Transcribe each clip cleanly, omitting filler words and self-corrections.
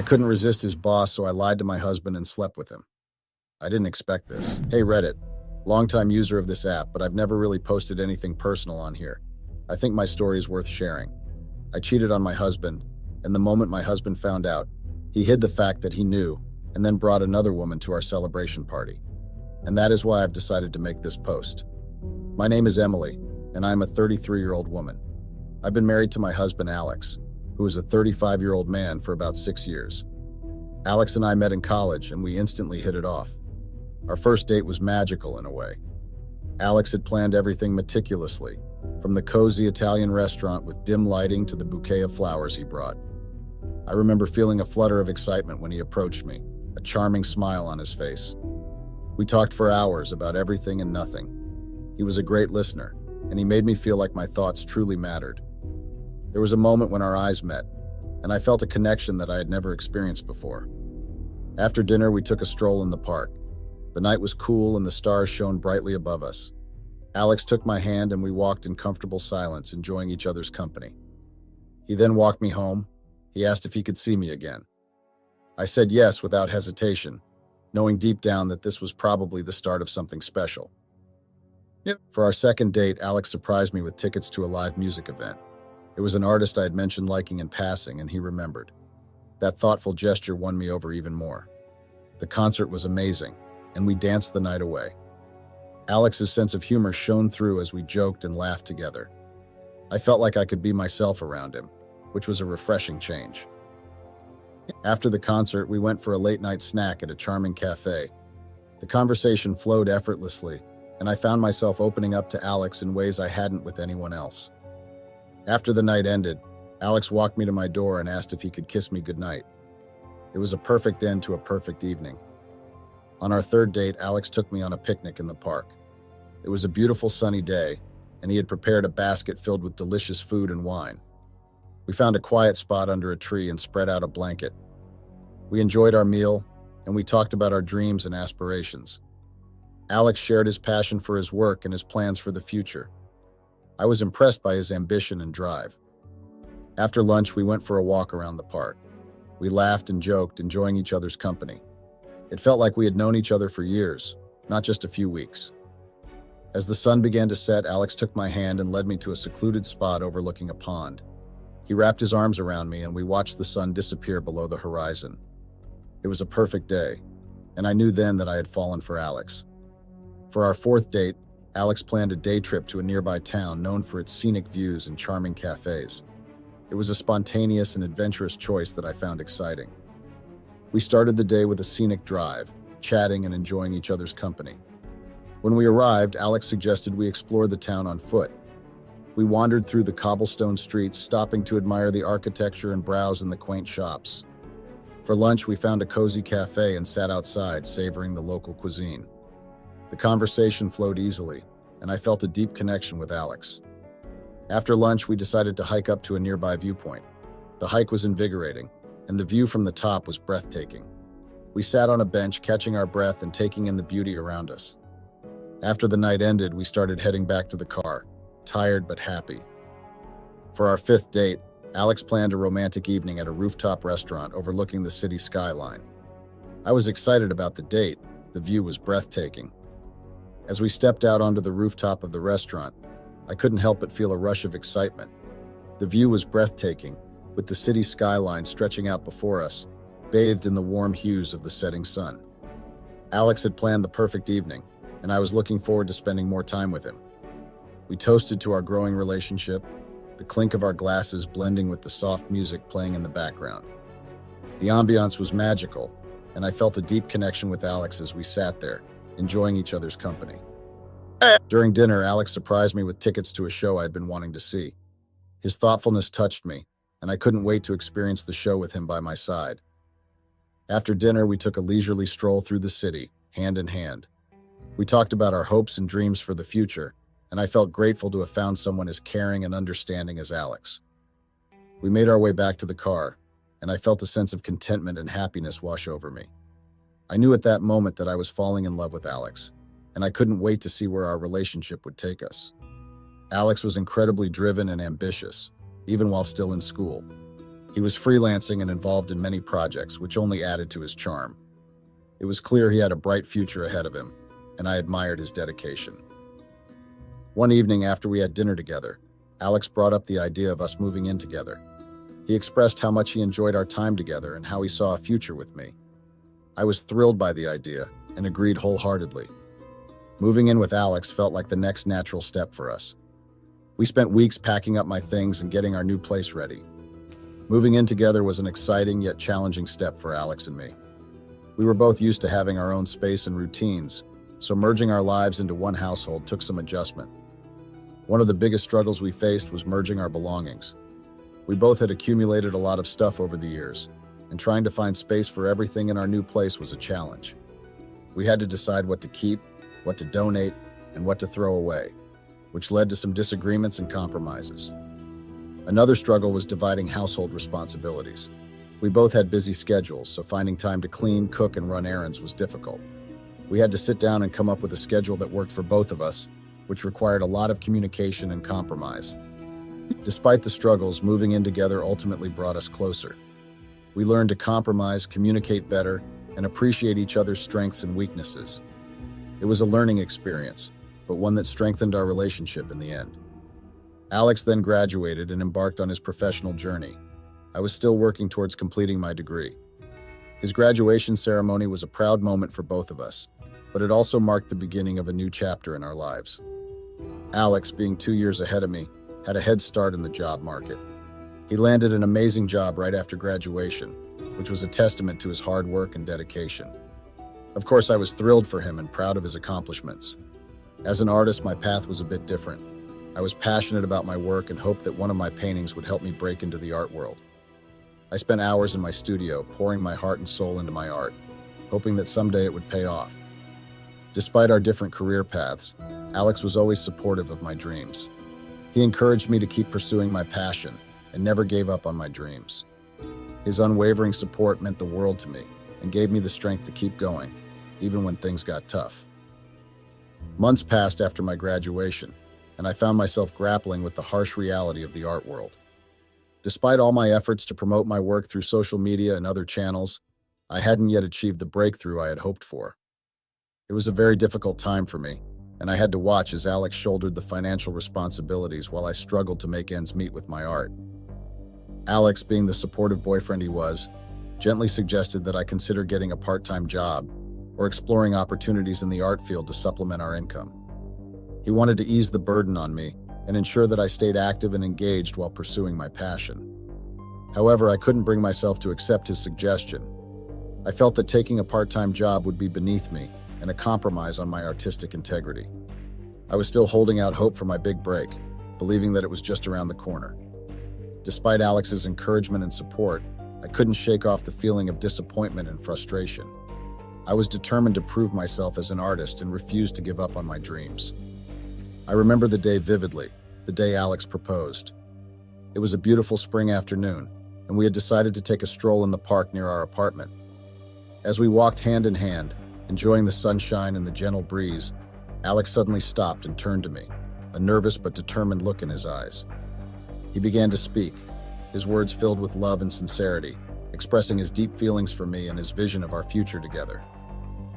couldn't resist his boss, so I lied to my husband and slept with him. I didn't expect this. Hey Reddit, longtime user of this app, but I've never really posted anything personal on here. I think my story is worth sharing. I cheated on my husband, and the moment my husband found out, he hid the fact that he knew, and then brought another woman to our celebration party. And that is why I've decided to make this post. My name is Emily, and I'm a 33-year-old woman. I've been married to my husband Alex, who is a 35-year-old man, for about 6 years. Alex and I met in college, and we instantly hit it off. Our first date was magical in a way. Alex had planned everything meticulously, from the cozy Italian restaurant with dim lighting to the bouquet of flowers he brought. I remember feeling a flutter of excitement when he approached me, a charming smile on his face. We talked for hours about everything and nothing. He was a great listener, and he made me feel like my thoughts truly mattered. There was a moment when our eyes met, and I felt a connection that I had never experienced before. After dinner, we took a stroll in the park. The night was cool and the stars shone brightly above us. Alex took my hand and we walked in comfortable silence, enjoying each other's company. He then walked me home. He asked if he could see me again. I said yes without hesitation, knowing deep down that this was probably the start of something special. For our second date, Alex surprised me with tickets to a live music event. It was an artist I had mentioned liking in passing, and he remembered. That thoughtful gesture won me over even more. The concert was amazing, and we danced the night away. Alex's sense of humor shone through as we joked and laughed together. I felt like I could be myself around him, which was a refreshing change. After the concert, we went for a late-night snack at a charming cafe. The conversation flowed effortlessly, and I found myself opening up to Alex in ways I hadn't with anyone else. After the night ended, Alex walked me to my door and asked if he could kiss me goodnight. It was a perfect end to a perfect evening. On our third date, Alex took me on a picnic in the park. It was a beautiful sunny day, and he had prepared a basket filled with delicious food and wine. We found a quiet spot under a tree and spread out a blanket. We enjoyed our meal, and we talked about our dreams and aspirations. Alex shared his passion for his work and his plans for the future. I was impressed by his ambition and drive. After lunch, we went for a walk around the park. We laughed and joked, enjoying each other's company. It felt like we had known each other for years, not just a few weeks. As the sun began to set, Alex took my hand and led me to a secluded spot overlooking a pond. He wrapped his arms around me, and we watched the sun disappear below the horizon. It was a perfect day, and I knew then that I had fallen for Alex. For our fourth date, Alex planned a day trip to a nearby town known for its scenic views and charming cafes. It was a spontaneous and adventurous choice that I found exciting. We started the day with a scenic drive, chatting and enjoying each other's company. When we arrived, Alex suggested we explore the town on foot. We wandered through the cobblestone streets, stopping to admire the architecture and browse in the quaint shops. For lunch, we found a cozy cafe and sat outside, savoring the local cuisine. The conversation flowed easily, and I felt a deep connection with Alex. After lunch, we decided to hike up to a nearby viewpoint. The hike was invigorating, and the view from the top was breathtaking. We sat on a bench, catching our breath and taking in the beauty around us. After the night ended, we started heading back to the car, tired but happy. For our fifth date, Alex planned a romantic evening at a rooftop restaurant overlooking the city skyline. I was excited about the date. The view was breathtaking. As we stepped out onto the rooftop of the restaurant, I couldn't help but feel a rush of excitement. The view was breathtaking, with the city skyline stretching out before us, bathed in the warm hues of the setting sun. Alex had planned the perfect evening, and I was looking forward to spending more time with him. We toasted to our growing relationship, the clink of our glasses blending with the soft music playing in the background. The ambiance was magical, and I felt a deep connection with Alex as we sat there, enjoying each other's company. During dinner, Alex surprised me with tickets to a show I'd been wanting to see. His thoughtfulness touched me, and I couldn't wait to experience the show with him by my side. After dinner, we took a leisurely stroll through the city, hand in hand. We talked about our hopes and dreams for the future, and I felt grateful to have found someone as caring and understanding as Alex. We made our way back to the car, and I felt a sense of contentment and happiness wash over me. I knew at that moment that I was falling in love with Alex, and I couldn't wait to see where our relationship would take us. Alex was incredibly driven and ambitious, even while still in school. He was freelancing and involved in many projects, which only added to his charm. It was clear he had a bright future ahead of him, and I admired his dedication. One evening after we had dinner together, Alex brought up the idea of us moving in together. He expressed how much he enjoyed our time together and how he saw a future with me. I was thrilled by the idea and agreed wholeheartedly. Moving in with Alex felt like the next natural step for us. We spent weeks packing up my things and getting our new place ready. Moving in together was an exciting yet challenging step for Alex and me. We were both used to having our own space and routines, so merging our lives into one household took some adjustment. One of the biggest struggles we faced was merging our belongings. We both had accumulated a lot of stuff over the years, and trying to find space for everything in our new place was a challenge. We had to decide what to keep, what to donate, and what to throw away, which led to some disagreements and compromises. Another struggle was dividing household responsibilities. We both had busy schedules, so finding time to clean, cook, and run errands was difficult. We had to sit down and come up with a schedule that worked for both of us, which required a lot of communication and compromise. Despite the struggles, moving in together ultimately brought us closer. We learned to compromise, communicate better, and appreciate each other's strengths and weaknesses. It was a learning experience, but one that strengthened our relationship in the end. Alex then graduated and embarked on his professional journey. I was still working towards completing my degree. His graduation ceremony was a proud moment for both of us, but it also marked the beginning of a new chapter in our lives. Alex, being 2 years ahead of me, had a head start in the job market. He landed an amazing job right after graduation, which was a testament to his hard work and dedication. Of course, I was thrilled for him and proud of his accomplishments. As an artist, my path was a bit different. I was passionate about my work and hoped that one of my paintings would help me break into the art world. I spent hours in my studio, pouring my heart and soul into my art, hoping that someday it would pay off. Despite our different career paths, Alex was always supportive of my dreams. He encouraged me to keep pursuing my passion and never gave up on my dreams. His unwavering support meant the world to me and gave me the strength to keep going, even when things got tough. Months passed after my graduation, and I found myself grappling with the harsh reality of the art world. Despite all my efforts to promote my work through social media and other channels, I hadn't yet achieved the breakthrough I had hoped for. It was a very difficult time for me, and I had to watch as Alex shouldered the financial responsibilities while I struggled to make ends meet with my art. Alex, being the supportive boyfriend he was, gently suggested that I consider getting a part-time job or exploring opportunities in the art field to supplement our income. He wanted to ease the burden on me and ensure that I stayed active and engaged while pursuing my passion. However, I couldn't bring myself to accept his suggestion. I felt that taking a part-time job would be beneath me and a compromise on my artistic integrity. I was still holding out hope for my big break, believing that it was just around the corner. Despite Alex's encouragement and support, I couldn't shake off the feeling of disappointment and frustration. I was determined to prove myself as an artist and refused to give up on my dreams. I remember the day vividly, the day Alex proposed. It was a beautiful spring afternoon, and we had decided to take a stroll in the park near our apartment. As we walked hand in hand, enjoying the sunshine and the gentle breeze, Alex suddenly stopped and turned to me, a nervous but determined look in his eyes. He began to speak, his words filled with love and sincerity, expressing his deep feelings for me and his vision of our future together.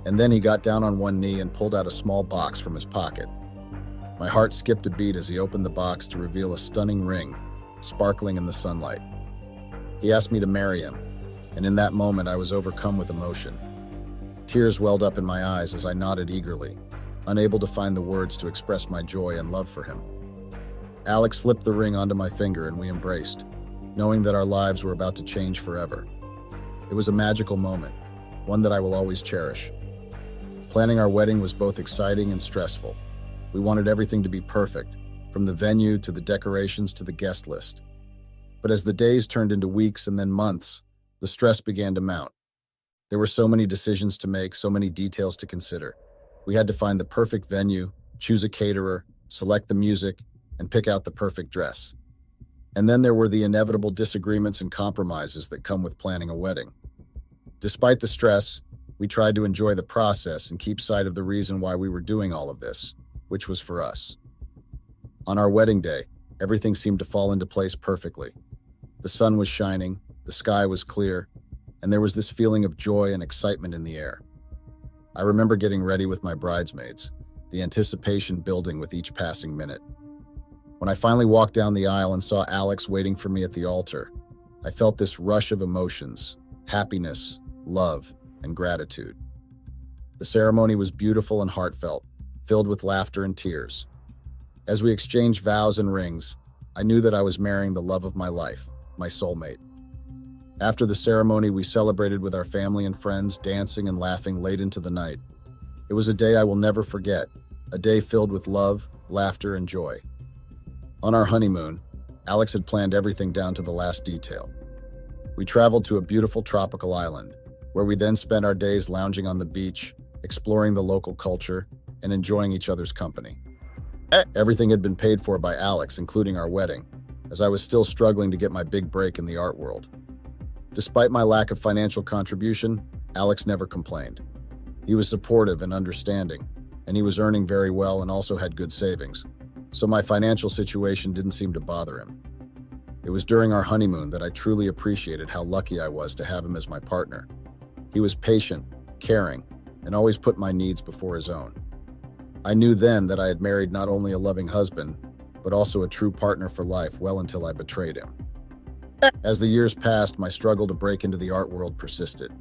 And then he got down on one knee and pulled out a small box from his pocket. My heart skipped a beat as he opened the box to reveal a stunning ring, sparkling in the sunlight. He asked me to marry him, and in that moment I was overcome with emotion. Tears welled up in my eyes as I nodded eagerly, unable to find the words to express my joy and love for him. Alex slipped the ring onto my finger and we embraced, knowing that our lives were about to change forever. It was a magical moment, one that I will always cherish. Planning our wedding was both exciting and stressful. We wanted everything to be perfect, from the venue to the decorations to the guest list. But as the days turned into weeks and then months, the stress began to mount. There were so many decisions to make, so many details to consider. We had to find the perfect venue, choose a caterer, select the music, and pick out the perfect dress. And then there were the inevitable disagreements and compromises that come with planning a wedding. Despite the stress, we tried to enjoy the process and keep sight of the reason why we were doing all of this, which was for us. On our wedding day, everything seemed to fall into place perfectly. The sun was shining, The sky was clear, and there was this feeling of joy and excitement in the air. I remember getting ready with my bridesmaids, the anticipation building with each passing minute. When I finally walked down the aisle and saw Alex waiting for me at the altar, I felt this rush of emotions, happiness, love, and gratitude. The ceremony was beautiful and heartfelt, filled with laughter and tears. As we exchanged vows and rings, I knew that I was marrying the love of my life, my soulmate. After the ceremony, we celebrated with our family and friends, dancing and laughing late into the night. It was a day I will never forget, a day filled with love, laughter, and joy. On our honeymoon, Alex had planned everything down to the last detail. We traveled to a beautiful tropical island, where we then spent our days lounging on the beach, exploring the local culture, and enjoying each other's company. Everything had been paid for by Alex, including our wedding, as I was still struggling to get my big break in the art world. Despite my lack of financial contribution, Alex never complained. He was supportive and understanding, and he was earning very well and also had good savings, so my financial situation didn't seem to bother him. It was during our honeymoon that I truly appreciated how lucky I was to have him as my partner. He was patient, caring, and always put my needs before his own. I knew then that I had married not only a loving husband, but also a true partner for life well until I betrayed him. As the years passed, my struggle to break into the art world persisted.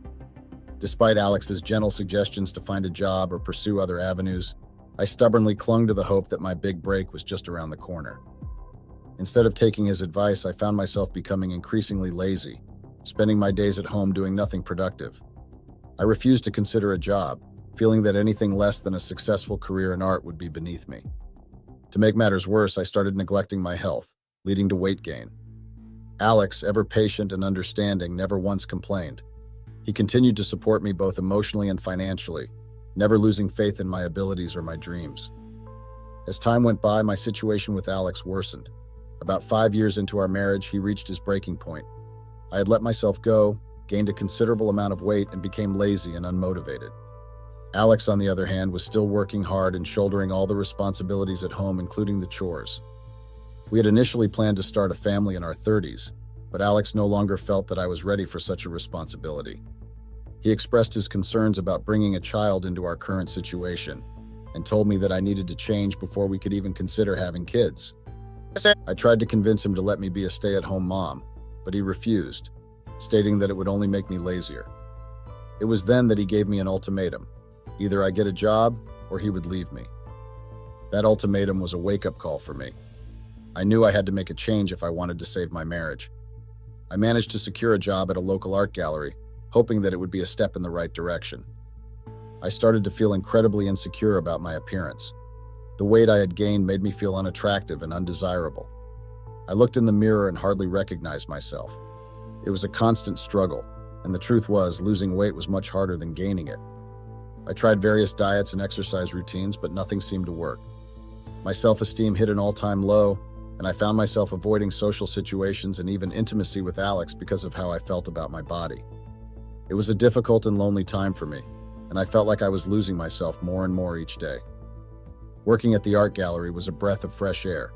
Despite Alex's gentle suggestions to find a job or pursue other avenues, I stubbornly clung to the hope that my big break was just around the corner. Instead of taking his advice, I found myself becoming increasingly lazy, spending my days at home doing nothing productive. I refused to consider a job, feeling that anything less than a successful career in art would be beneath me. To make matters worse, I started neglecting my health, leading to weight gain. Alex, ever patient and understanding, never once complained. He continued to support me both emotionally and financially, never losing faith in my abilities or my dreams. As time went by, my situation with Alex worsened. About 5 years into our marriage, he reached his breaking point. I had let myself go, gained a considerable amount of weight, and became lazy and unmotivated. Alex, on the other hand, was still working hard and shouldering all the responsibilities at home, including the chores. We had initially planned to start a family in our 30s, but Alex no longer felt that I was ready for such a responsibility. He expressed his concerns about bringing a child into our current situation and told me that I needed to change before we could even consider having kids. I tried to convince him to let me be a stay-at-home mom, but he refused, stating that it would only make me lazier. It was then that he gave me an ultimatum. Either I get a job or he would leave me. That ultimatum was a wake-up call for me. I knew I had to make a change if I wanted to save my marriage. I managed to secure a job at a local art gallery, hoping that it would be a step in the right direction. I started to feel incredibly insecure about my appearance. The weight I had gained made me feel unattractive and undesirable. I looked in the mirror and hardly recognized myself. It was a constant struggle, and the truth was, losing weight was much harder than gaining it. I tried various diets and exercise routines, but nothing seemed to work. My self-esteem hit an all-time low, and I found myself avoiding social situations and even intimacy with Alex because of how I felt about my body. It was a difficult and lonely time for me, and I felt like I was losing myself more and more each day. Working at the art gallery was a breath of fresh air.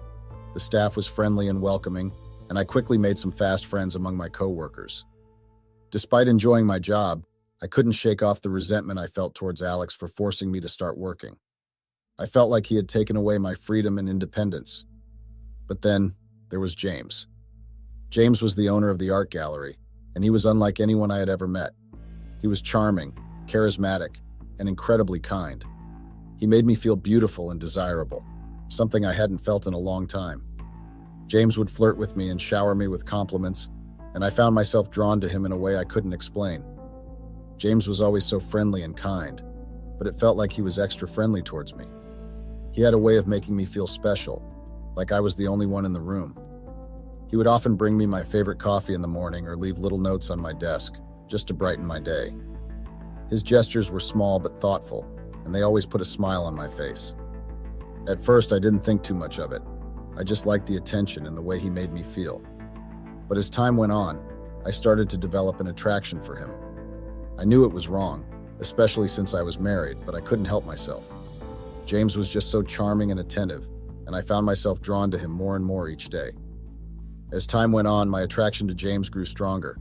The staff was friendly and welcoming, and I quickly made some fast friends among my co-workers. Despite enjoying my job, I couldn't shake off the resentment I felt towards Alex for forcing me to start working. I felt like he had taken away my freedom and independence. But then, there was James. James was the owner of the art gallery, and he was unlike anyone I had ever met. He was charming, charismatic, and incredibly kind. He made me feel beautiful and desirable, something I hadn't felt in a long time. James would flirt with me and shower me with compliments, and I found myself drawn to him in a way I couldn't explain. James was always so friendly and kind, but it felt like he was extra friendly towards me. He had a way of making me feel special, like I was the only one in the room. He would often bring me my favorite coffee in the morning or leave little notes on my desk, just to brighten my day. His gestures were small but thoughtful, and they always put a smile on my face. At first, I didn't think too much of it. I just liked the attention and the way he made me feel. But as time went on, I started to develop an attraction for him. I knew it was wrong, especially since I was married, but I couldn't help myself. James was just so charming and attentive, and I found myself drawn to him more and more each day. As time went on, my attraction to James grew stronger,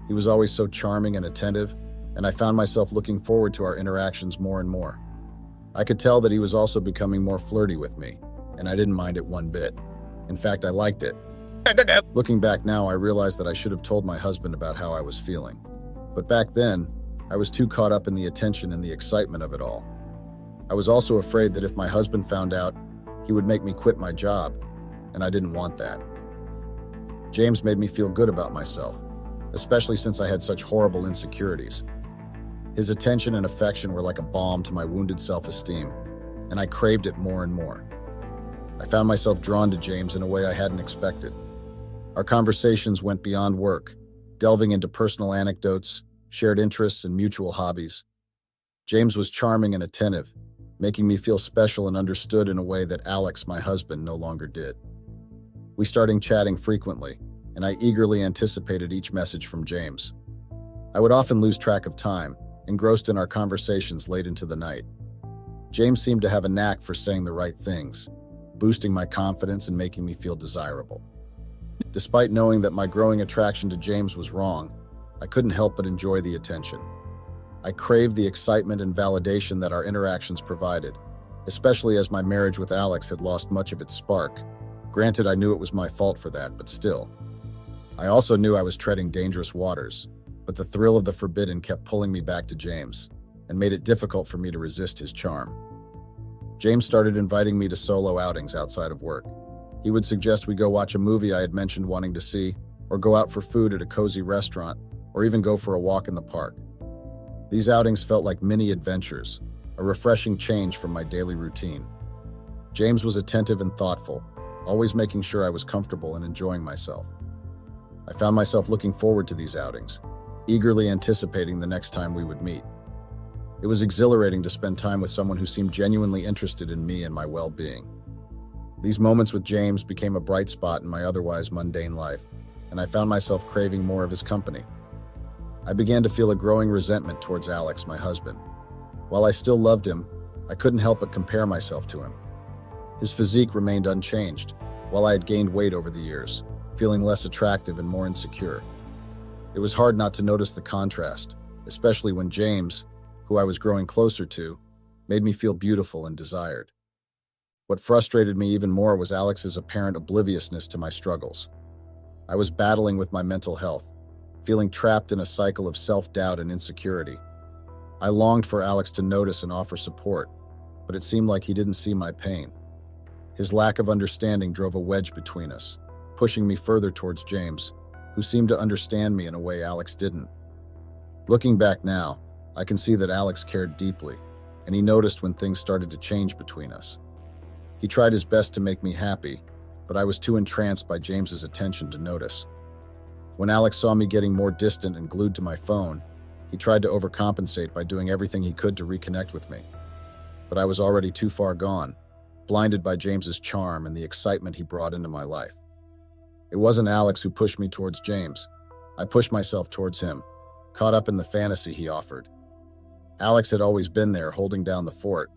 He was always so charming and attentive, and I found myself looking forward to our interactions more and more. I could tell that he was also becoming more flirty with me, and I didn't mind it one bit. In fact, I liked it. Looking back now, I realized that I should have told my husband about how I was feeling. But back then, I was too caught up in the attention and the excitement of it all. I was also afraid that if my husband found out, he would make me quit my job, and I didn't want that. James made me feel good about myself, especially since I had such horrible insecurities. His attention and affection were like a balm to my wounded self-esteem, and I craved it more and more. I found myself drawn to James in a way I hadn't expected. Our conversations went beyond work, delving into personal anecdotes, shared interests, and mutual hobbies. James was charming and attentive, making me feel special and understood in a way that Alex, my husband, no longer did. We started chatting frequently, and I eagerly anticipated each message from James. I would often lose track of time, engrossed in our conversations late into the night. James seemed to have a knack for saying the right things, boosting my confidence and making me feel desirable. Despite knowing that my growing attraction to James was wrong, I couldn't help but enjoy the attention. I craved the excitement and validation that our interactions provided, especially as my marriage with Alex had lost much of its spark. Granted, I knew it was my fault for that, but still. I also knew I was treading dangerous waters, but the thrill of the forbidden kept pulling me back to James and made it difficult for me to resist his charm. James started inviting me to solo outings outside of work. He would suggest we go watch a movie I had mentioned wanting to see, or go out for food at a cozy restaurant, or even go for a walk in the park. These outings felt like mini adventures, a refreshing change from my daily routine. James was attentive and thoughtful, always making sure I was comfortable and enjoying myself. I found myself looking forward to these outings, eagerly anticipating the next time we would meet. It was exhilarating to spend time with someone who seemed genuinely interested in me and my well-being. These moments with James became a bright spot in my otherwise mundane life, and I found myself craving more of his company. I began to feel a growing resentment towards Alex, my husband. While I still loved him, I couldn't help but compare myself to him. His physique remained unchanged, while I had gained weight over the years, feeling less attractive and more insecure. It was hard not to notice the contrast, especially when James, who I was growing closer to, made me feel beautiful and desired. What frustrated me even more was Alex's apparent obliviousness to my struggles. I was battling with my mental health, feeling trapped in a cycle of self-doubt and insecurity. I longed for Alex to notice and offer support, but it seemed like he didn't see my pain. His lack of understanding drove a wedge between us, pushing me further towards James, who seemed to understand me in a way Alex didn't. Looking back now, I can see that Alex cared deeply, and he noticed when things started to change between us. He tried his best to make me happy, but I was too entranced by James's attention to notice. When Alex saw me getting more distant and glued to my phone, he tried to overcompensate by doing everything he could to reconnect with me. But I was already too far gone, blinded by James's charm and the excitement he brought into my life. It wasn't Alex who pushed me towards James. I pushed myself towards him, caught up in the fantasy he offered. Alex had always been there, holding down the fort,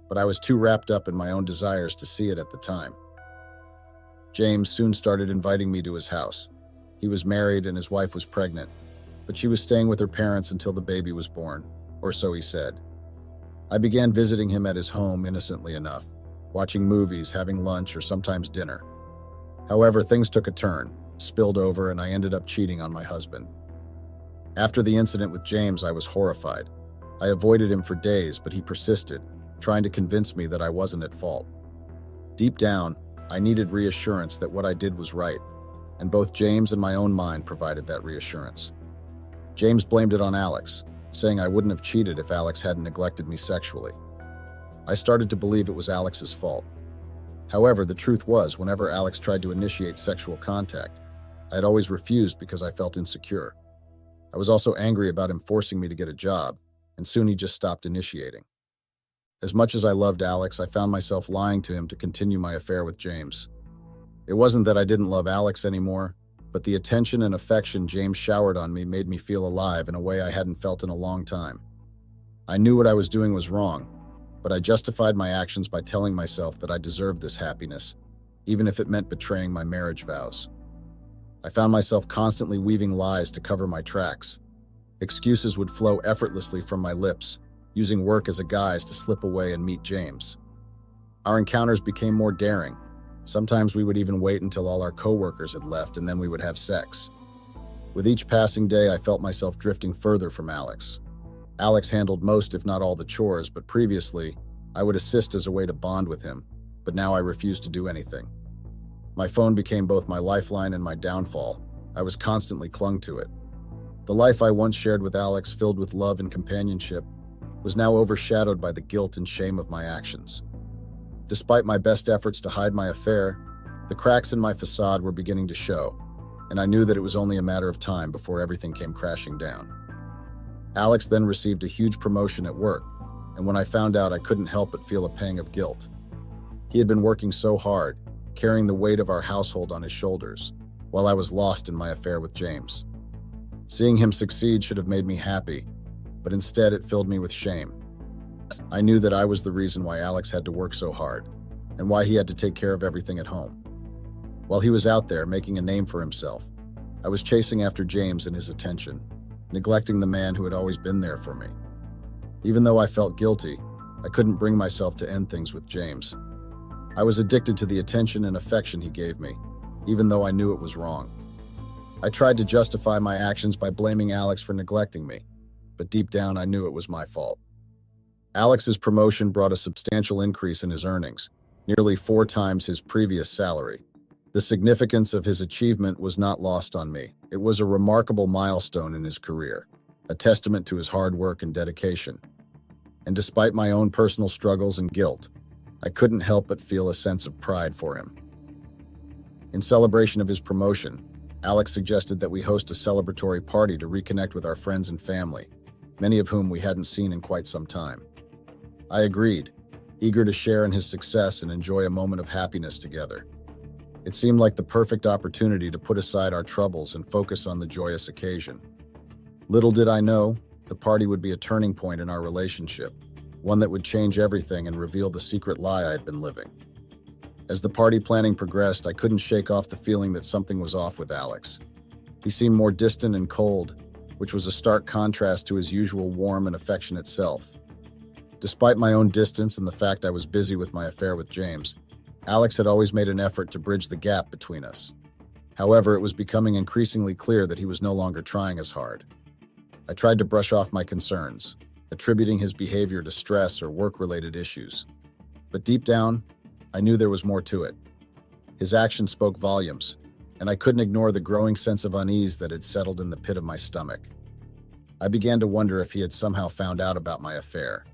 but I was too wrapped up in my own desires to see it at the time. James soon started inviting me to his house. He was married and his wife was pregnant, but she was staying with her parents until the baby was born, or so he said. I began visiting him at his home innocently enough, watching movies, having lunch, or sometimes dinner. However, things took a turn, spilled over, and I ended up cheating on my husband. After the incident with James, I was horrified. I avoided him for days, but he persisted, trying to convince me that I wasn't at fault. Deep down, I needed reassurance that what I did was right, and both James and my own mind provided that reassurance. James blamed it on Alex, saying I wouldn't have cheated if Alex hadn't neglected me sexually. I started to believe it was Alex's fault. However, the truth was, whenever Alex tried to initiate sexual contact, I had always refused because I felt insecure. I was also angry about him forcing me to get a job, and soon he just stopped initiating. As much as I loved Alex, I found myself lying to him to continue my affair with James. It wasn't that I didn't love Alex anymore, but the attention and affection James showered on me made me feel alive in a way I hadn't felt in a long time. I knew what I was doing was wrong, but I justified my actions by telling myself that I deserved this happiness, even if it meant betraying my marriage vows. I found myself constantly weaving lies to cover my tracks. Excuses would flow effortlessly from my lips, using work as a guise to slip away and meet James. Our encounters became more daring. Sometimes we would even wait until all our coworkers had left and then we would have sex. With each passing day, I felt myself drifting further from Alex. Alex handled most, if not all, the chores, but previously, I would assist as a way to bond with him, but now I refused to do anything. My phone became both my lifeline and my downfall. I was constantly clung to it. The life I once shared with Alex, filled with love and companionship, was now overshadowed by the guilt and shame of my actions. Despite my best efforts to hide my affair, the cracks in my facade were beginning to show, and I knew that it was only a matter of time before everything came crashing down. Alex then received a huge promotion at work, and when I found out, I couldn't help but feel a pang of guilt. He had been working so hard, carrying the weight of our household on his shoulders, while I was lost in my affair with James. Seeing him succeed should have made me happy, but instead it filled me with shame. I knew that I was the reason why Alex had to work so hard, and why he had to take care of everything at home. While he was out there making a name for himself, I was chasing after James and his attention, neglecting the man who had always been there for me. Even though I felt guilty, I couldn't bring myself to end things with James. I was addicted to the attention and affection he gave me, even though I knew it was wrong. I tried to justify my actions by blaming Alex for neglecting me, but deep down I knew it was my fault. Alex's promotion brought a substantial increase in his earnings, nearly 4 times his previous salary. The significance of his achievement was not lost on me. It was a remarkable milestone in his career, a testament to his hard work and dedication. And despite my own personal struggles and guilt, I couldn't help but feel a sense of pride for him. In celebration of his promotion, Alex suggested that we host a celebratory party to reconnect with our friends and family, many of whom we hadn't seen in quite some time. I agreed, eager to share in his success and enjoy a moment of happiness together. It seemed like the perfect opportunity to put aside our troubles and focus on the joyous occasion. Little did I know, the party would be a turning point in our relationship, one that would change everything and reveal the secret lie I had been living. As the party planning progressed, I couldn't shake off the feeling that something was off with Alex. He seemed more distant and cold, which was a stark contrast to his usual warm and affectionate self. Despite my own distance and the fact I was busy with my affair with James, Alex had always made an effort to bridge the gap between us. However, it was becoming increasingly clear that he was no longer trying as hard. I tried to brush off my concerns, attributing his behavior to stress or work-related issues. But deep down, I knew there was more to it. His actions spoke volumes, and I couldn't ignore the growing sense of unease that had settled in the pit of my stomach. I began to wonder if he had somehow found out about my affair,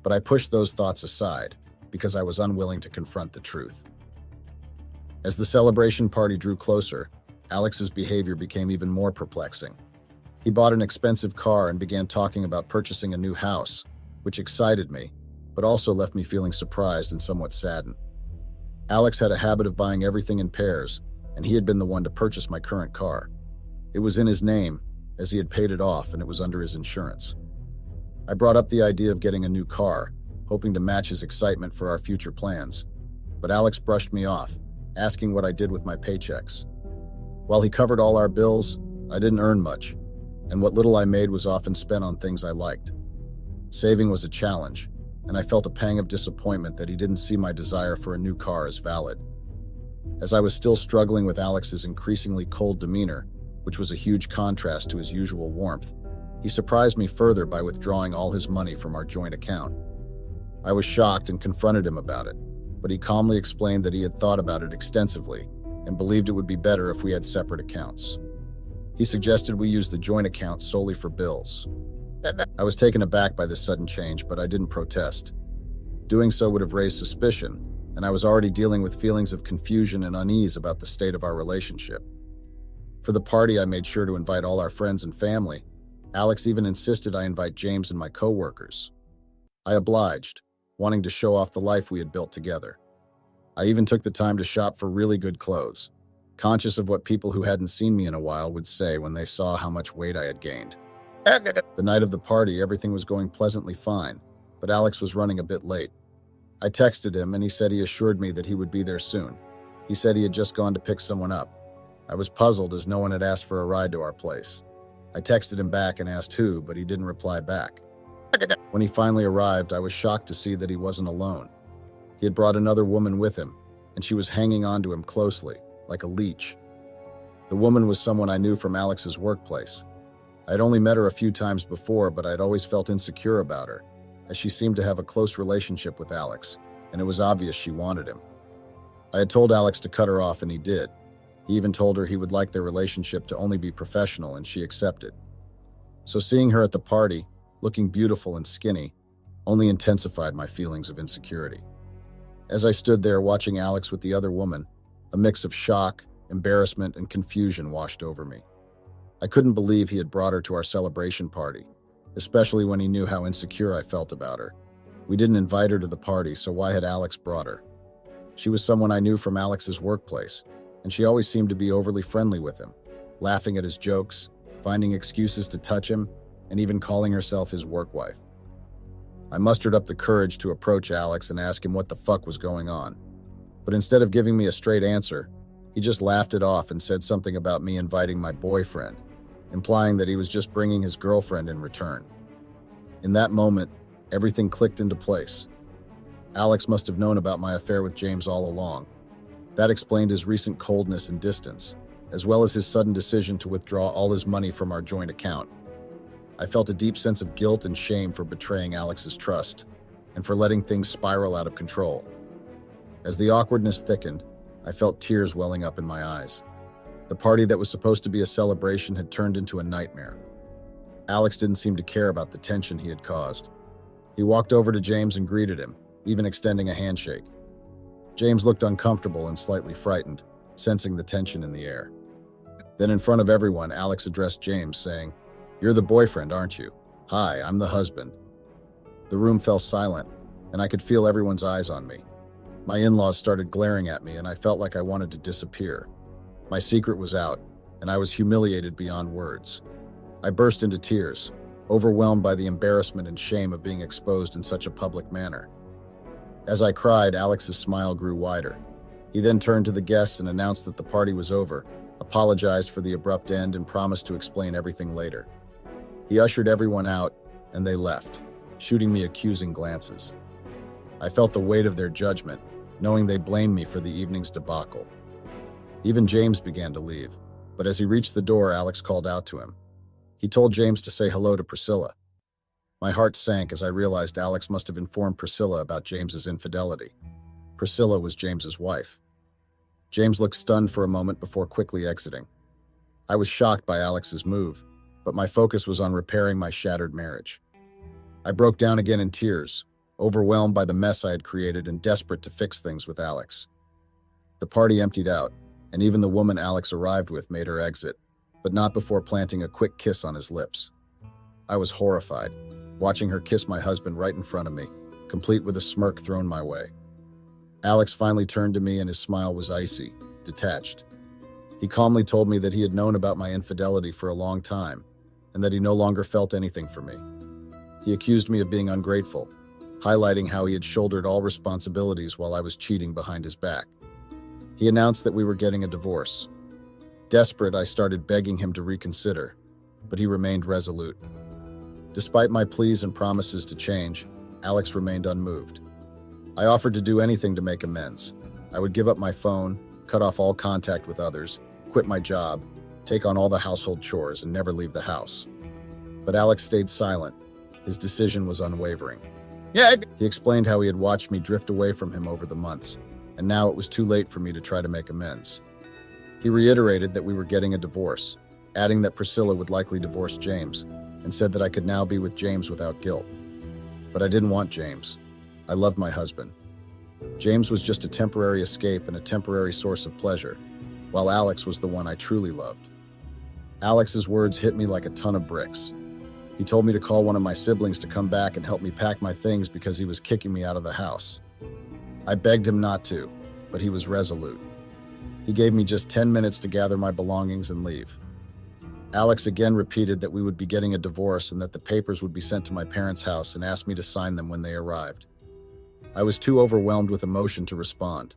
but I pushed those thoughts aside because I was unwilling to confront the truth. As the celebration party drew closer, Alex's behavior became even more perplexing. He bought an expensive car and began talking about purchasing a new house, which excited me, but also left me feeling surprised and somewhat saddened. Alex had a habit of buying everything in pairs, and he had been the one to purchase my current car. It was in his name, as he had paid it off and it was under his insurance. I brought up the idea of getting a new car, hoping to match his excitement for our future plans, but Alex brushed me off, asking what I did with my paychecks. While he covered all our bills, I didn't earn much, and what little I made was often spent on things I liked. Saving was a challenge, and I felt a pang of disappointment that he didn't see my desire for a new car as valid. As I was still struggling with Alex's increasingly cold demeanor, which was a huge contrast to his usual warmth, he surprised me further by withdrawing all his money from our joint account. I was shocked and confronted him about it, but he calmly explained that he had thought about it extensively and believed it would be better if we had separate accounts. He suggested we use the joint account solely for bills. I was taken aback by this sudden change, but I didn't protest. Doing so would have raised suspicion, and I was already dealing with feelings of confusion and unease about the state of our relationship. For the party, I made sure to invite all our friends and family. Alex even insisted I invite James and my coworkers. I obliged, wanting to show off the life we had built together. I even took the time to shop for really good clothes, conscious of what people who hadn't seen me in a while would say when they saw how much weight I had gained. The night of the party, everything was going pleasantly fine, but Alex was running a bit late. I texted him and he said he assured me that he would be there soon. He said he had just gone to pick someone up. I was puzzled as no one had asked for a ride to our place. I texted him back and asked who, but he didn't reply back. When he finally arrived, I was shocked to see that he wasn't alone. He had brought another woman with him, and she was hanging on to him closely, like a leech. The woman was someone I knew from Alex's workplace. I had only met her a few times before, but I'd always felt insecure about her, as she seemed to have a close relationship with Alex, and it was obvious she wanted him. I had told Alex to cut her off, and he did. He even told her he would like their relationship to only be professional, and she accepted. So seeing her at the party, looking beautiful and skinny, only intensified my feelings of insecurity. As I stood there watching Alex with the other woman, a mix of shock, embarrassment, and confusion washed over me. I couldn't believe he had brought her to our celebration party, especially when he knew how insecure I felt about her. We didn't invite her to the party, so why had Alex brought her? She was someone I knew from Alex's workplace, and she always seemed to be overly friendly with him, laughing at his jokes, finding excuses to touch him, and even calling herself his work wife. I mustered up the courage to approach Alex and ask him what the fuck was going on. But instead of giving me a straight answer, he just laughed it off and said something about me inviting my boyfriend, implying that he was just bringing his girlfriend in return. In that moment, everything clicked into place. Alex must have known about my affair with James all along. That explained his recent coldness and distance, as well as his sudden decision to withdraw all his money from our joint account. I felt a deep sense of guilt and shame for betraying Alex's trust, and for letting things spiral out of control. As the awkwardness thickened, I felt tears welling up in my eyes. The party that was supposed to be a celebration had turned into a nightmare. Alex didn't seem to care about the tension he had caused. He walked over to James and greeted him, even extending a handshake. James looked uncomfortable and slightly frightened, sensing the tension in the air. Then in front of everyone, Alex addressed James, saying, "You're the boyfriend, aren't you? Hi, I'm the husband." The room fell silent, and I could feel everyone's eyes on me. My in-laws started glaring at me, and I felt like I wanted to disappear. My secret was out, and I was humiliated beyond words. I burst into tears, overwhelmed by the embarrassment and shame of being exposed in such a public manner. As I cried, Alex's smile grew wider. He then turned to the guests and announced that the party was over, apologized for the abrupt end, and promised to explain everything later. He ushered everyone out, and they left, shooting me accusing glances. I felt the weight of their judgment, knowing they blamed me for the evening's debacle. Even James began to leave, but as he reached the door, Alex called out to him. He told James to say hello to Priscilla. My heart sank as I realized Alex must have informed Priscilla about James's infidelity. Priscilla was James's wife. James looked stunned for a moment before quickly exiting. I was shocked by Alex's move, but my focus was on repairing my shattered marriage. I broke down again in tears, overwhelmed by the mess I had created and desperate to fix things with Alex. The party emptied out, and even the woman Alex arrived with made her exit, but not before planting a quick kiss on his lips. I was horrified, watching her kiss my husband right in front of me, complete with a smirk thrown my way. Alex finally turned to me and his smile was icy, detached. He calmly told me that he had known about my infidelity for a long time, and that he no longer felt anything for me. He accused me of being ungrateful, highlighting how he had shouldered all responsibilities while I was cheating behind his back. He announced that we were getting a divorce. Desperate, I started begging him to reconsider, but he remained resolute. Despite my pleas and promises to change, Alex remained unmoved. I offered to do anything to make amends. I would give up my phone, cut off all contact with others, quit my job, take on all the household chores, and never leave the house. But Alex stayed silent. His decision was unwavering. He explained how he had watched me drift away from him over the months, and now it was too late for me to try to make amends. He reiterated that we were getting a divorce, adding that Priscilla would likely divorce James, and said that I could now be with James without guilt. But I didn't want James. I loved my husband. James was just a temporary escape and a temporary source of pleasure, while Alex was the one I truly loved. Alex's words hit me like a ton of bricks. He told me to call one of my siblings to come back and help me pack my things because he was kicking me out of the house. I begged him not to, but he was resolute. He gave me just 10 minutes to gather my belongings and leave. Alex again repeated that we would be getting a divorce and that the papers would be sent to my parents' house and asked me to sign them when they arrived. I was too overwhelmed with emotion to respond.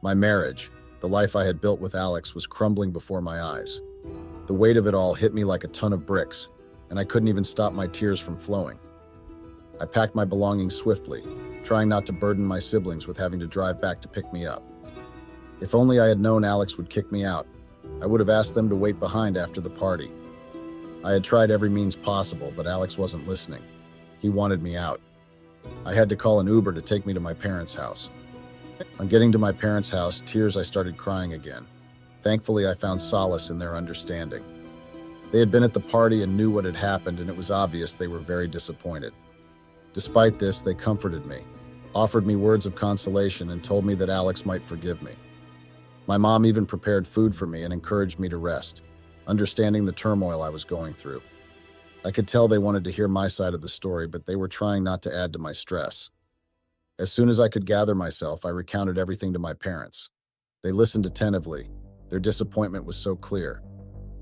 My marriage, The life I had built with Alex was crumbling before my eyes. The weight of it all hit me like a ton of bricks, and I couldn't even stop my tears from flowing. I packed my belongings swiftly, trying not to burden my siblings with having to drive back to pick me up. If only I had known Alex would kick me out, I would have asked them to wait behind after the party. I had tried every means possible, but Alex wasn't listening. He wanted me out. I had to call an Uber to take me to my parents' house. On getting to my parents' house, I started crying again. Thankfully, I found solace in their understanding. They had been at the party and knew what had happened, and it was obvious they were very disappointed. Despite this, they comforted me, offered me words of consolation, and told me that Alex might forgive me. My mom even prepared food for me and encouraged me to rest, understanding the turmoil I was going through. I could tell they wanted to hear my side of the story, but they were trying not to add to my stress. As soon as I could gather myself, I recounted everything to my parents. They listened attentively. Their disappointment was so clear.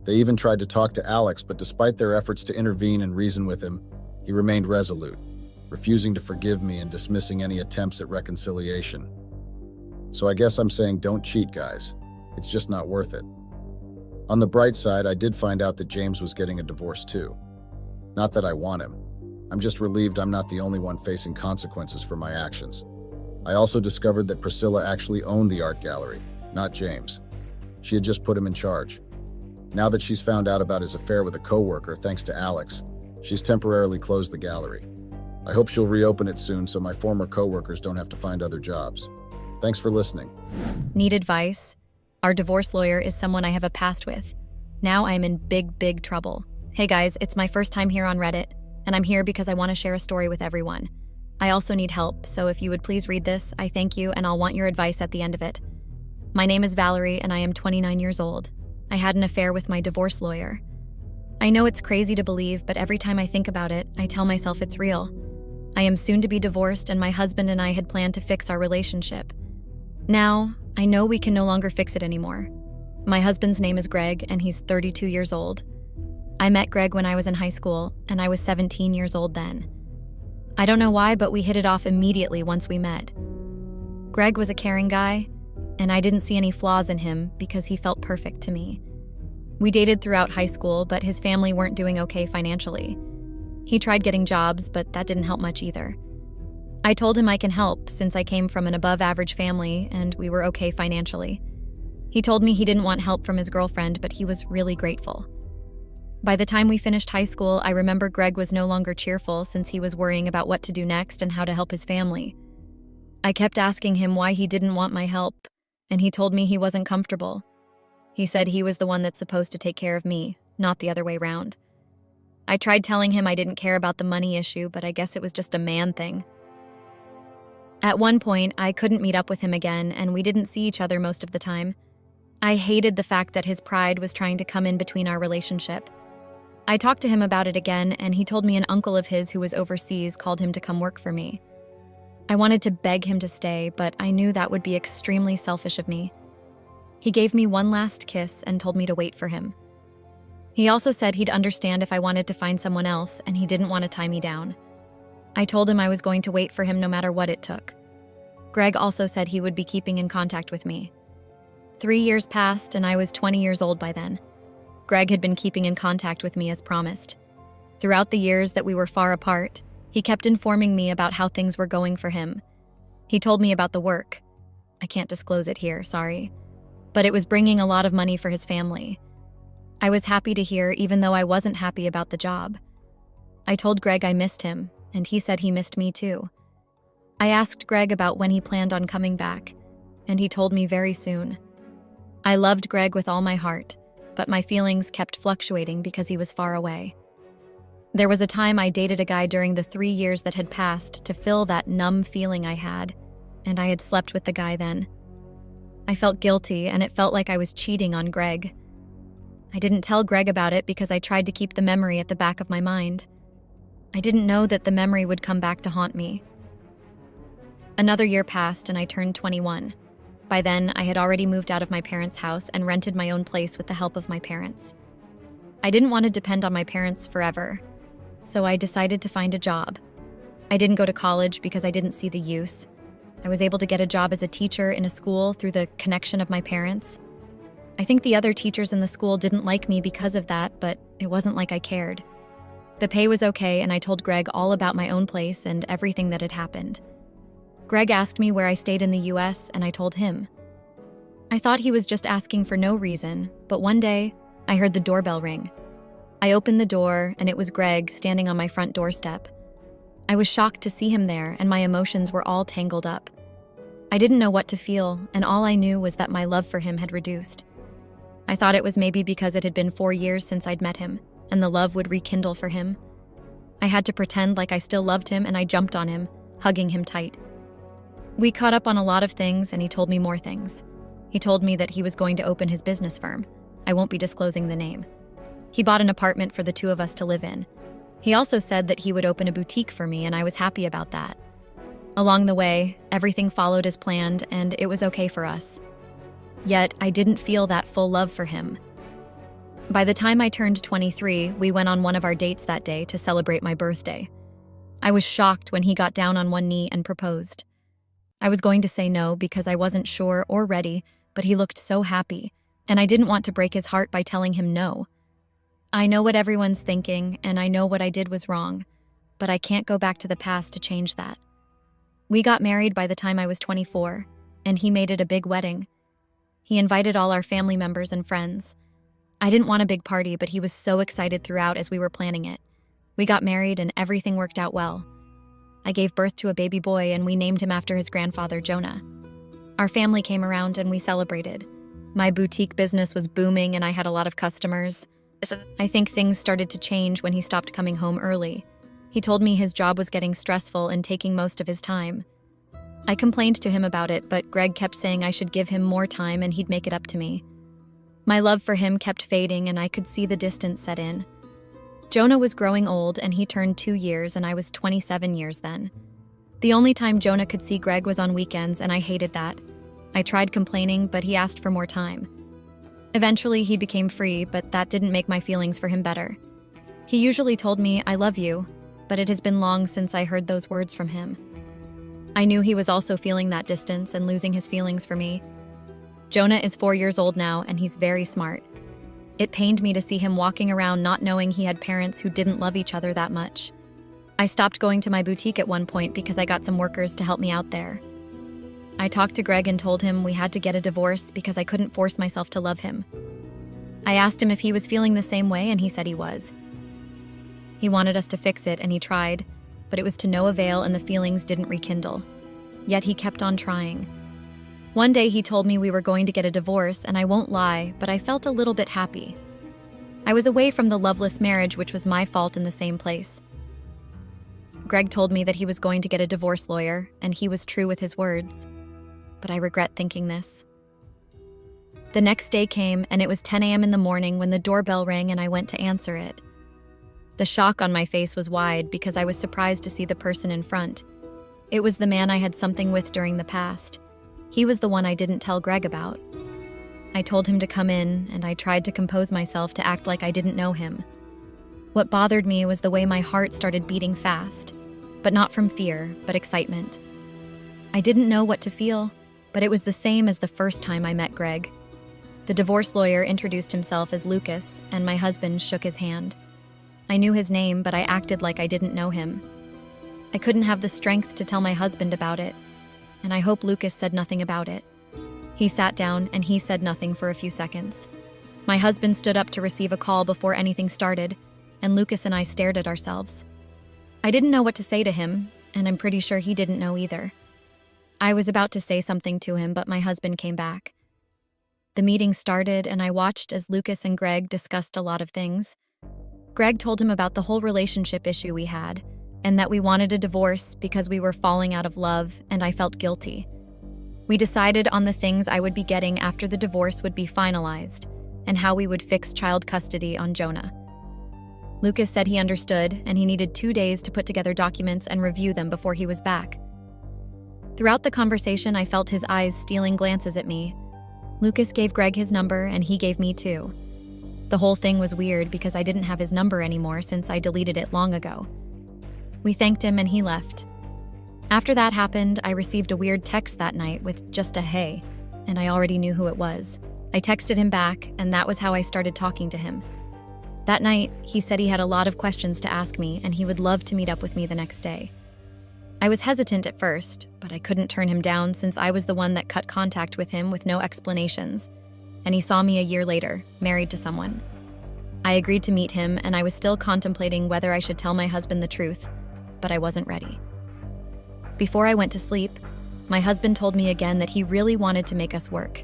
They even tried to talk to Alex, but despite their efforts to intervene and reason with him, he remained resolute, refusing to forgive me and dismissing any attempts at reconciliation. So I guess I'm saying don't cheat, guys. It's just not worth it. On the bright side, I did find out that James was getting a divorce too. Not that I want him. I'm just relieved I'm not the only one facing consequences for my actions. I also discovered that Priscilla actually owned the art gallery, not James. She had just put him in charge. Now that she's found out about his affair with a coworker, thanks to Alex, she's temporarily closed the gallery. I hope she'll reopen it soon so my former coworkers don't have to find other jobs. Thanks for listening. Need advice? Our divorce lawyer is someone I have a past with. Now I'm in big trouble. Hey guys, it's my first time here on Reddit, and I'm here because I want to share a story with everyone. I also need help, so if you would please read this, I thank you, and I'll want your advice at the end of it. My name is Valerie, and I am 29 years old. I had an affair with my divorce lawyer. I know it's crazy to believe, but every time I think about it, I tell myself it's real. I am soon to be divorced, and my husband and I had planned to fix our relationship. Now, I know we can no longer fix it anymore. My husband's name is Greg, and he's 32 years old. I met Greg when I was in high school, and I was 17 years old then. I don't know why, but we hit it off immediately once we met. Greg was a caring guy, and I didn't see any flaws in him because he felt perfect to me. We dated throughout high school, but his family weren't doing okay financially. He tried getting jobs, but that didn't help much either. I told him I can help since I came from an above-average family and we were okay financially. He told me he didn't want help from his girlfriend, but he was really grateful. By the time we finished high school, I remember Greg was no longer cheerful since he was worrying about what to do next and how to help his family. I kept asking him why he didn't want my help, and he told me he wasn't comfortable. He said he was the one that's supposed to take care of me, not the other way round. I tried telling him I didn't care about the money issue, but I guess it was just a man thing. At one point, I couldn't meet up with him again, and we didn't see each other most of the time. I hated the fact that his pride was trying to come in between our relationship. I talked to him about it again, and he told me an uncle of his who was overseas called him to come work for me. I wanted to beg him to stay, but I knew that would be extremely selfish of me. He gave me one last kiss and told me to wait for him. He also said he'd understand if I wanted to find someone else, and he didn't want to tie me down. I told him I was going to wait for him no matter what it took. Greg also said he would be keeping in contact with me. 3 years passed, and I was 20 years old by then. Greg had been keeping in contact with me as promised. Throughout the years that we were far apart, he kept informing me about how things were going for him. He told me about the work. I can't disclose it here, sorry. But it was bringing a lot of money for his family. I was happy to hear, even though I wasn't happy about the job. I told Greg I missed him, and he said he missed me too. I asked Greg about when he planned on coming back, and he told me very soon. I loved Greg with all my heart, but my feelings kept fluctuating because he was far away. There was a time I dated a guy during the 3 years that had passed to fill that numb feeling I had, and I had slept with the guy then. I felt guilty, and it felt like I was cheating on Greg. I didn't tell Greg about it because I tried to keep the memory at the back of my mind. I didn't know that the memory would come back to haunt me. Another year passed, and I turned 21. By then, I had already moved out of my parents' house and rented my own place with the help of my parents. I didn't want to depend on my parents forever, so I decided to find a job. I didn't go to college because I didn't see the use. I was able to get a job as a teacher in a school through the connection of my parents. I think the other teachers in the school didn't like me because of that, but it wasn't like I cared. The pay was okay, and I told Greg all about my own place and everything that had happened. Greg asked me where I stayed in the US, and I told him. I thought he was just asking for no reason, but one day, I heard the doorbell ring. I opened the door, and it was Greg standing on my front doorstep. I was shocked to see him there, and my emotions were all tangled up. I didn't know what to feel, and all I knew was that my love for him had reduced. I thought it was maybe because it had been 4 years since I'd met him, and the love would rekindle for him. I had to pretend like I still loved him, and I jumped on him, hugging him tight. We caught up on a lot of things, and he told me more things. He told me that he was going to open his business firm. I won't be disclosing the name. He bought an apartment for the two of us to live in. He also said that he would open a boutique for me, and I was happy about that. Along the way, everything followed as planned, and it was okay for us. Yet, I didn't feel that full love for him. By the time I turned 23, we went on one of our dates that day to celebrate my birthday. I was shocked when he got down on one knee and proposed. I was going to say no because I wasn't sure or ready, but he looked so happy, and I didn't want to break his heart by telling him no. I know what everyone's thinking, and I know what I did was wrong, but I can't go back to the past to change that. We got married by the time I was 24, and he made it a big wedding. He invited all our family members and friends. I didn't want a big party, but he was so excited throughout as we were planning it. We got married, and everything worked out well. I gave birth to a baby boy, and we named him after his grandfather, Jonah. Our family came around, and we celebrated. My boutique business was booming, and I had a lot of customers. I think things started to change when he stopped coming home early. He told me his job was getting stressful and taking most of his time. I complained to him about it, but Greg kept saying I should give him more time and he'd make it up to me. My love for him kept fading, and I could see the distance set in. Jonah was growing old, and he turned 2 years, and I was 27 years then. The only time Jonah could see Greg was on weekends, and I hated that. I tried complaining, but he asked for more time. Eventually, he became free, but that didn't make my feelings for him better. He usually told me, "I love you," but it has been long since I heard those words from him. I knew he was also feeling that distance and losing his feelings for me. Jonah is 4 years old now, and he's very smart. It pained me to see him walking around not knowing he had parents who didn't love each other that much. I stopped going to my boutique at one point because I got some workers to help me out there. I talked to Greg and told him we had to get a divorce because I couldn't force myself to love him. I asked him if he was feeling the same way, and he said he was. He wanted us to fix it, and he tried, but it was to no avail, and the feelings didn't rekindle. Yet he kept on trying. One day he told me we were going to get a divorce, and I won't lie, but I felt a little bit happy. I was away from the loveless marriage, which was my fault, in the same place. Greg told me that he was going to get a divorce lawyer, and he was true with his words. But I regret thinking this. The next day came, and it was 10 a.m. in the morning when the doorbell rang and I went to answer it. The shock on my face was wide because I was surprised to see the person in front. It was the man I had something with during the past. He was the one I didn't tell Greg about. I told him to come in, and I tried to compose myself to act like I didn't know him. What bothered me was the way my heart started beating fast, but not from fear, but excitement. I didn't know what to feel, but it was the same as the first time I met Greg. The divorce lawyer introduced himself as Lucas, and my husband shook his hand. I knew his name, but I acted like I didn't know him. I couldn't have the strength to tell my husband about it, and I hope Lucas said nothing about it. He sat down, and he said nothing for a few seconds. My husband stood up to receive a call before anything started, and Lucas and I stared at ourselves. I didn't know what to say to him, and I'm pretty sure he didn't know either. I was about to say something to him, but my husband came back. The meeting started, and I watched as Lucas and Greg discussed a lot of things. Greg told him about the whole relationship issue we had, and that we wanted a divorce because we were falling out of love, and I felt guilty. We decided on the things I would be getting after the divorce would be finalized, and how we would fix child custody on Jonah. Lucas said he understood, and he needed 2 days to put together documents and review them before he was back. Throughout the conversation, I felt his eyes stealing glances at me. Lucas gave Greg his number, and he gave me too. The whole thing was weird because I didn't have his number anymore since I deleted it long ago. We thanked him, and he left. After that happened, I received a weird text that night with just a hey, and I already knew who it was. I texted him back, and that was how I started talking to him. That night, he said he had a lot of questions to ask me, and he would love to meet up with me the next day. I was hesitant at first, but I couldn't turn him down since I was the one that cut contact with him with no explanations, and he saw me a year later, married to someone. I agreed to meet him, and I was still contemplating whether I should tell my husband the truth, but I wasn't ready. Before I went to sleep, my husband told me again that he really wanted to make us work,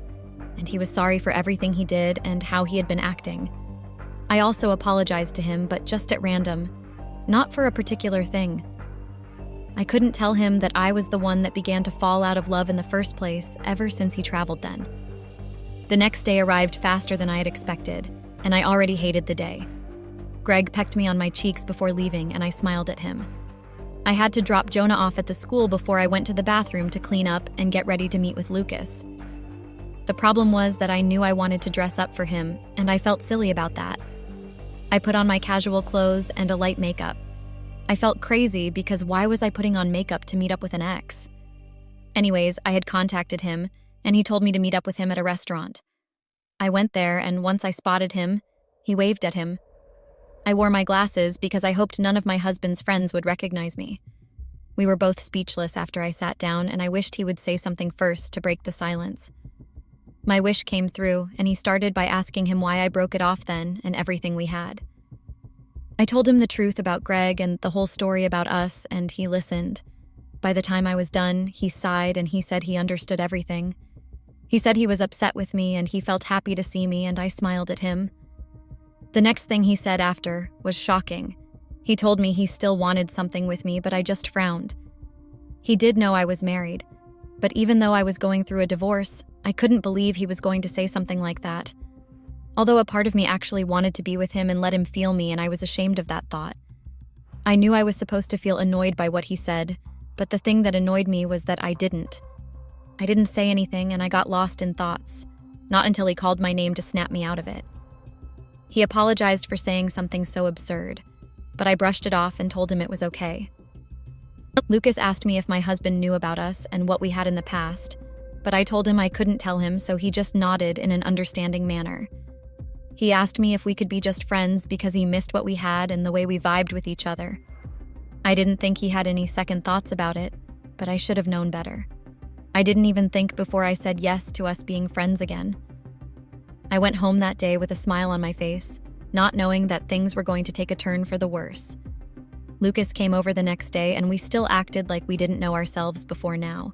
and he was sorry for everything he did and how he had been acting. I also apologized to him, but just at random, not for a particular thing. I couldn't tell him that I was the one that began to fall out of love in the first place ever since he traveled then. The next day arrived faster than I had expected, and I already hated the day. Greg pecked me on my cheeks before leaving, and I smiled at him. I had to drop Jonah off at the school before I went to the bathroom to clean up and get ready to meet with Lucas. The problem was that I knew I wanted to dress up for him, and I felt silly about that. I put on my casual clothes and a light makeup. I felt crazy because why was I putting on makeup to meet up with an ex? Anyways, I had contacted him, and he told me to meet up with him at a restaurant. I went there, and once I spotted him, he waved at him. I wore my glasses because I hoped none of my husband's friends would recognize me. We were both speechless after I sat down, and I wished he would say something first to break the silence. My wish came through, and he started by asking him why I broke it off then and everything we had. I told him the truth about Greg and the whole story about us, and he listened. By the time I was done, he sighed and he said he understood everything. He said he was upset with me and he felt happy to see me, and I smiled at him. The next thing he said after was shocking. He told me he still wanted something with me, but I just frowned. He did know I was married, but even though I was going through a divorce, I couldn't believe he was going to say something like that. Although a part of me actually wanted to be with him and let him feel me, and I was ashamed of that thought. I knew I was supposed to feel annoyed by what he said, but the thing that annoyed me was that I didn't. I didn't say anything, and I got lost in thoughts, not until he called my name to snap me out of it. He apologized for saying something so absurd, but I brushed it off and told him it was okay. Lucas asked me if my husband knew about us and what we had in the past, but I told him I couldn't tell him, so he just nodded in an understanding manner. He asked me if we could be just friends because he missed what we had and the way we vibed with each other. I didn't think he had any second thoughts about it, but I should have known better. I didn't even think before I said yes to us being friends again. I went home that day with a smile on my face, not knowing that things were going to take a turn for the worse. Lucas came over the next day, and we still acted like we didn't know ourselves before now.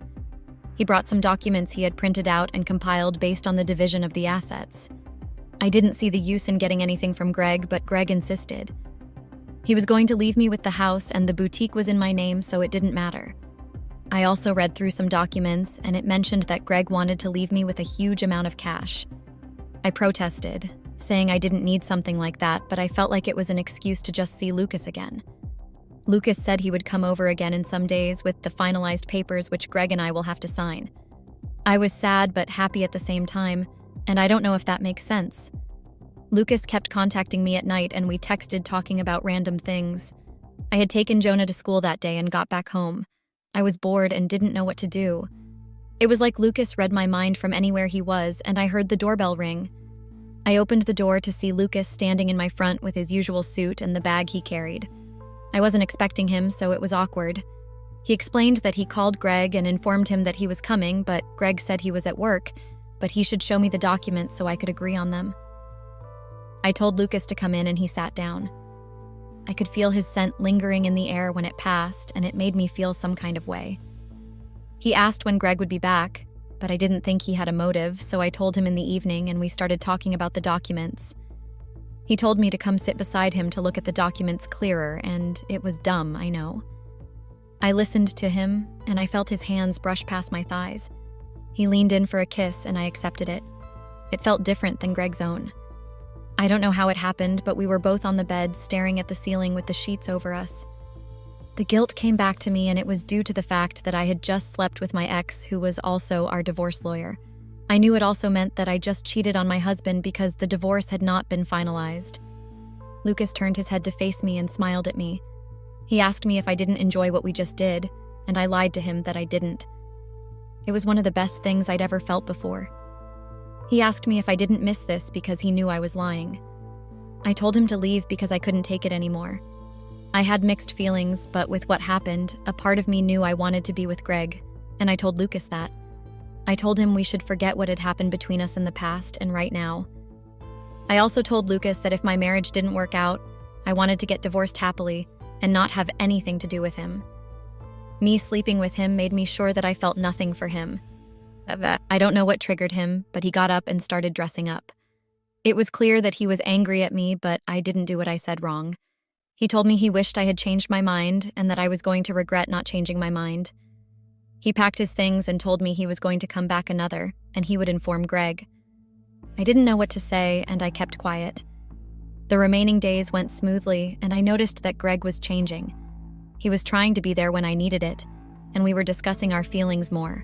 He brought some documents he had printed out and compiled based on the division of the assets. I didn't see the use in getting anything from Greg, but Greg insisted. He was going to leave me with the house, and the boutique was in my name, so it didn't matter. I also read through some documents, and it mentioned that Greg wanted to leave me with a huge amount of cash. I protested, saying I didn't need something like that, but I felt like it was an excuse to just see Lucas again. Lucas said he would come over again in some days with the finalized papers which Greg and I will have to sign. I was sad but happy at the same time, and I don't know if that makes sense. Lucas kept contacting me at night, and we texted talking about random things. I had taken Jonah to school that day and got back home. I was bored and didn't know what to do. It was like Lucas read my mind from anywhere he was, and I heard the doorbell ring. I opened the door to see Lucas standing in my front with his usual suit and the bag he carried. I wasn't expecting him, so it was awkward. He explained that he called Greg and informed him that he was coming, but Greg said he was at work, but he should show me the documents so I could agree on them. I told Lucas to come in, and he sat down. I could feel his scent lingering in the air when it passed, and it made me feel some kind of way. He asked when Greg would be back, but I didn't think he had a motive, so I told him in the evening, and we started talking about the documents. He told me to come sit beside him to look at the documents clearer, and it was dumb, I know. I listened to him, and I felt his hands brush past my thighs. He leaned in for a kiss, and I accepted it. It felt different than Greg's own. I don't know how it happened, but we were both on the bed, staring at the ceiling with the sheets over us. The guilt came back to me, and it was due to the fact that I had just slept with my ex, who was also our divorce lawyer. I knew it also meant that I just cheated on my husband because the divorce had not been finalized. Lucas turned his head to face me and smiled at me. He asked me if I didn't enjoy what we just did, and I lied to him that I didn't. It was one of the best things I'd ever felt before. He asked me if I didn't miss this because he knew I was lying. I told him to leave because I couldn't take it anymore. I had mixed feelings, but with what happened, a part of me knew I wanted to be with Greg, and I told Lucas that. I told him we should forget what had happened between us in the past and right now. I also told Lucas that if my marriage didn't work out, I wanted to get divorced happily and not have anything to do with him. Me sleeping with him made me sure that I felt nothing for him. I don't know what triggered him, but he got up and started dressing up. It was clear that he was angry at me, but I didn't do what I said wrong. He told me he wished I had changed my mind and that I was going to regret not changing my mind. He packed his things and told me he was going to come back and he would inform Greg. I didn't know what to say, and I kept quiet. The remaining days went smoothly, and I noticed that Greg was changing. He was trying to be there when I needed it, and we were discussing our feelings more.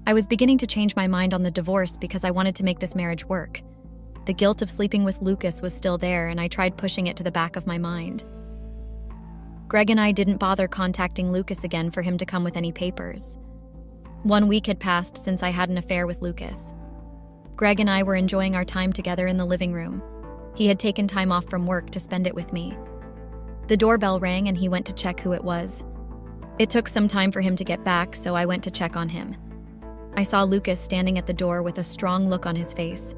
I was beginning to change my mind on the divorce because I wanted to make this marriage work. The guilt of sleeping with Lucas was still there, and I tried pushing it to the back of my mind. Greg and I didn't bother contacting Lucas again for him to come with any papers. 1 week had passed since I had an affair with Lucas. Greg and I were enjoying our time together in the living room. He had taken time off from work to spend it with me. The doorbell rang and he went to check who it was. It took some time for him to get back, so I went to check on him. I saw Lucas standing at the door with a strong look on his face.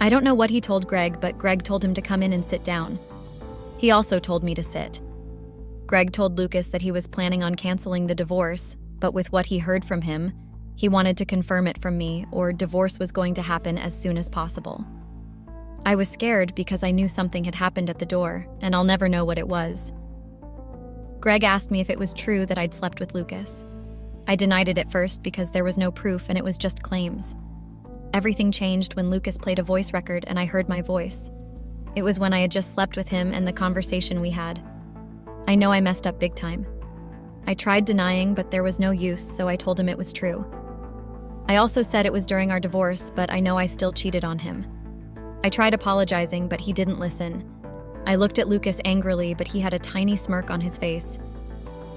I don't know what he told Greg, but Greg told him to come in and sit down. He also told me to sit. Greg told Lucas that he was planning on canceling the divorce, but with what he heard from him, he wanted to confirm it from me, or divorce was going to happen as soon as possible. I was scared because I knew something had happened at the door, and I'll never know what it was. Greg asked me if it was true that I'd slept with Lucas. I denied it at first because there was no proof and it was just claims. Everything changed when Lucas played a voice record and I heard my voice. It was when I had just slept with him and the conversation we had. I know I messed up big time. I tried denying, but there was no use, so I told him it was true. I also said it was during our divorce, but I know I still cheated on him. I tried apologizing, but he didn't listen. I looked at Lucas angrily, but he had a tiny smirk on his face.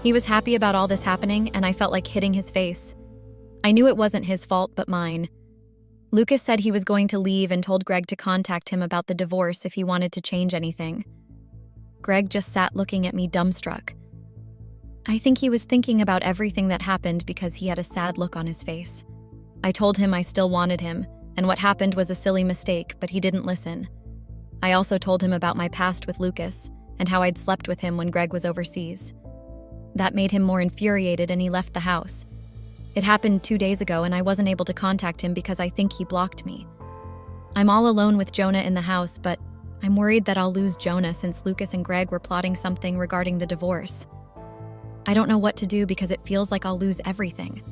He was happy about all this happening, and I felt like hitting his face. I knew it wasn't his fault, but mine. Lucas said he was going to leave and told Greg to contact him about the divorce if he wanted to change anything. Greg just sat looking at me dumbstruck. I think he was thinking about everything that happened because he had a sad look on his face. I told him I still wanted him, and what happened was a silly mistake, but he didn't listen. I also told him about my past with Lucas and how I'd slept with him when Greg was overseas. That made him more infuriated and he left the house. It happened 2 days ago and I wasn't able to contact him because I think he blocked me. I'm all alone with Jonah in the house, but I'm worried that I'll lose Jonah since Lucas and Greg were plotting something regarding the divorce. I don't know what to do because it feels like I'll lose everything.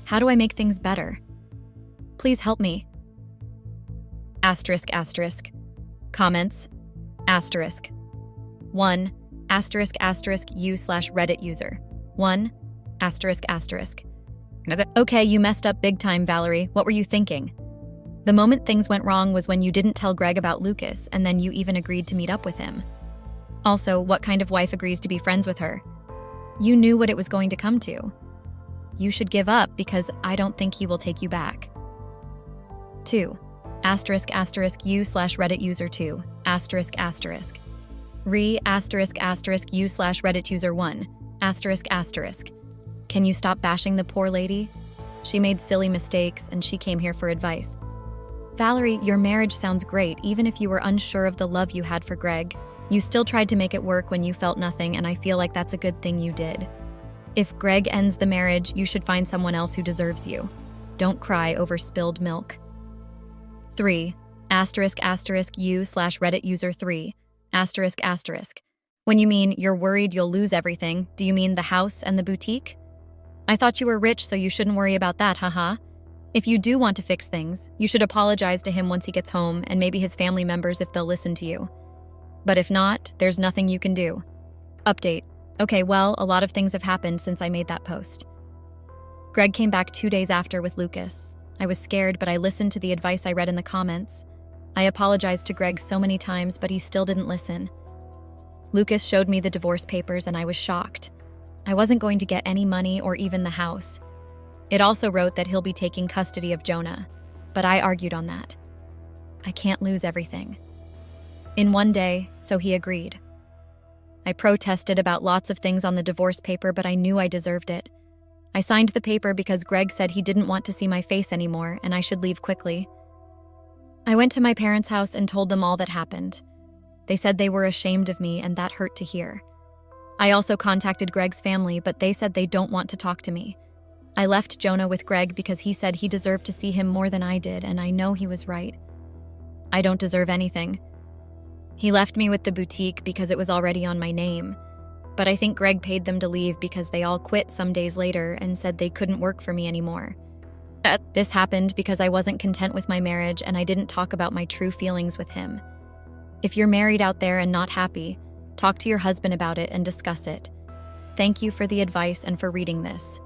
How do I make things better? Please help me. Asterisk, asterisk. Comments. Asterisk. 1. Asterisk, asterisk, you/Reddit user. 1. Asterisk, asterisk. Okay, you messed up big time, Valerie. What were you thinking? The moment things went wrong was when you didn't tell Greg about Lucas, and then you even agreed to meet up with him. Also, what kind of wife agrees to be friends with her? You knew what it was going to come to. You should give up because I don't think he will take you back. 2. Asterisk, asterisk, you/Reddit user 2. Asterisk, asterisk. Asterisk, asterisk, you/Reddit user 1. Asterisk, asterisk. Can you stop bashing the poor lady? She made silly mistakes and she came here for advice. Valerie, your marriage sounds great even if you were unsure of the love you had for Greg. You still tried to make it work when you felt nothing, and I feel like that's a good thing you did. If Greg ends the marriage, you should find someone else who deserves you. Don't cry over spilled milk. 3. Asterisk, asterisk, you/Reddit user 3. Asterisk, asterisk. When you mean you're worried you'll lose everything, do you mean the house and the boutique? I thought you were rich, so you shouldn't worry about that, haha. If you do want to fix things, you should apologize to him once he gets home, and maybe his family members if they'll listen to you. But if not, there's nothing you can do. Update. Okay, well, a lot of things have happened since I made that post. Greg came back 2 days after with Lucas. I was scared, but I listened to the advice I read in the comments. I apologized to Greg so many times, but he still didn't listen. Lucas showed me the divorce papers and I was shocked. I wasn't going to get any money or even the house. It also wrote that he'll be taking custody of Jonah, but I argued on that. I can't lose everything. In one day, so he agreed. I protested about lots of things on the divorce paper, but I knew I deserved it. I signed the paper because Greg said he didn't want to see my face anymore and I should leave quickly. I went to my parents' house and told them all that happened. They said they were ashamed of me and that hurt to hear. I also contacted Greg's family, but they said they don't want to talk to me. I left Jonah with Greg because he said he deserved to see him more than I did, and I know he was right. I don't deserve anything. He left me with the boutique because it was already on my name, but I think Greg paid them to leave because they all quit some days later and said they couldn't work for me anymore. This happened because I wasn't content with my marriage and I didn't talk about my true feelings with him. If you're married out there and not happy, talk to your husband about it and discuss it. Thank you for the advice and for reading this.